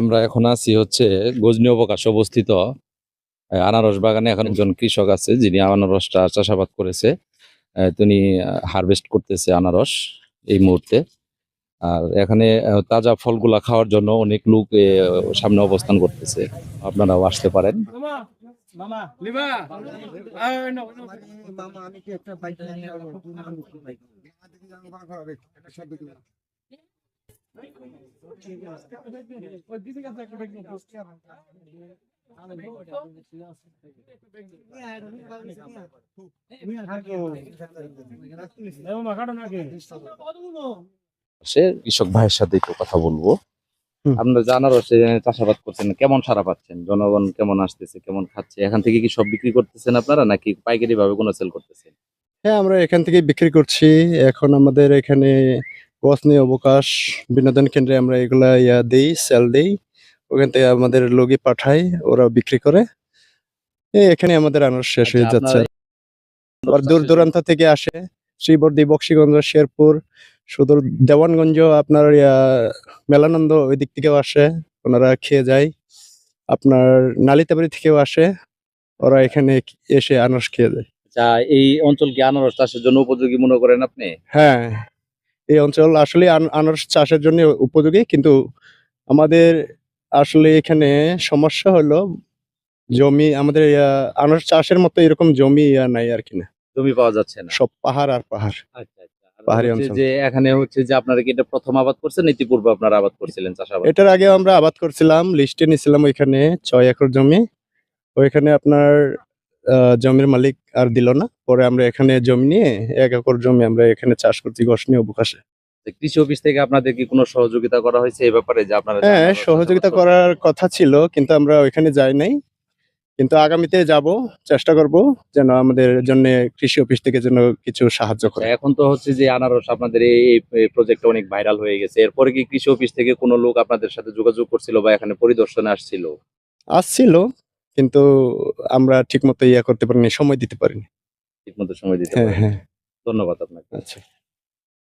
আমরা এখন আছি হচ্ছে গজনী অবকাশ অবস্থিত আনারস বাগানে। এখন একজন কৃষক আছে যিনি আনারসটা চাষাবাদ করেছে। তিনি হারভেস্ট করতেছে আনারস এই মুহূর্তে। আর এখানে তাজা ফলগুলা খাওয়ার জন্য অনেক লোক সামনে অবস্থান করতেছে। আপনারাও আসতে পারেন। সে কৃষক ভাইয়ের সাথে একটু কথা বলবো। আপনারা যে আনারসে চাষাবাদ করছেন, কেমন সাড়া পাচ্ছেন? জনগণ কেমন আসতেছে, কেমন খাচ্ছে? এখান থেকে কি সব বিক্রি করতেছেন আপনারা, নাকি পাইকারি ভাবে কোনো সেল করতেছেন? হ্যাঁ, আমরা এখান থেকে বিক্রি করছি। এখন আমাদের এখানে গজনী অবকাশ বিনোদন কেন্দ্রে আমরা এগুলা দেই, সেল দেই। ওখান থেকে আমাদের লোকে পাঠায়, ওরা বিক্রি করে। এখানে আমাদের আনারস শেষ আচ্ছা, হয়ে যাচ্ছে। আপনারা আবার দূর দূরান্ত থেকে আসে, শ্রীবর্দী, বক্সিগঞ্জ, শেরপুর, সুদূর দেওয়ানগঞ্জ, আপনার মেলানন্দ ওই দিক থেকেও আসে, ওনারা খেয়ে যায়। আপনার নালিতাবাড়ি থেকেও আসে, ওরা এখানে এসে আনারস খেয়ে যায়। আচ্ছা, এই অঞ্চল কি আনারস চাষের জন্য উপযোগী মনে করেন আপনি? হ্যাঁ, এই অঞ্চল আসলে আনারস চাষের জন্য উপযোগী, কিন্তু আমাদের আসলে এখানে সমস্যা হলো জমি আমাদের আনারস চাষের মতো এরকম জমি নাই আর কি না। জমি পাওয়া যাচ্ছে না। সব পাহাড় আর পাহাড়, আচ্ছা, আচ্ছা। আর পাহাড়ি হচ্ছে অঞ্চল। যে এখানে হচ্ছে যে আপনারা কি এটা প্রথম আবাদ করছেন, ইতিপূর্বে আপনারা আবাদ করছিলেন, চাষাবাদ? এটার আগে আমরা আবাদ করছিলাম, লিস্টে নিছিলাম ওইখানে 6 একর জমি। ওইখানে আপনার জমির মালিক আর দিল না, পরে আমরা এখানে জমি নিয়ে 1 একর জমি আমরা এখানে চাষ করছি গসনি অবকাশে। কৃষি অফিস থেকে আপনাদের কি কোনো সহযোগিতা করা হয়েছে এই ব্যাপারে, যে আপনারা যে হ্যাঁ, আনারস সহযোগিতা চাষাবাদ করবেন? করার কথা ছিল, কিন্তু আমরা ওইখানে যাই নাই। কিন্তু আগামীতে যাব, চেষ্টা করব যেন আমাদের জন্য কৃষি অফিস থেকে যেন কিছু সাহায্য আচ্ছা, করে। এখন তো হচ্ছে যে আনারস আপনাদের এই প্রজেক্টটা অনেক ভাইরাল হয়ে গেছে। এরপরে কি কৃষি অফিস থেকে কোনো লোক আপনাদের সাথে যোগাযোগ করছিল বা এখানে পরিদর্শনে আসছিল? আসছিল, কিন্তু আমরা ঠিকমতো করতে পারিনি, সময় দিতে পারিনি। ঠিকমতো সময় দিতে হ্যাঁ, পারেন? হ্যাঁ। ধন্যবাদ আপনাকে। আচ্ছা।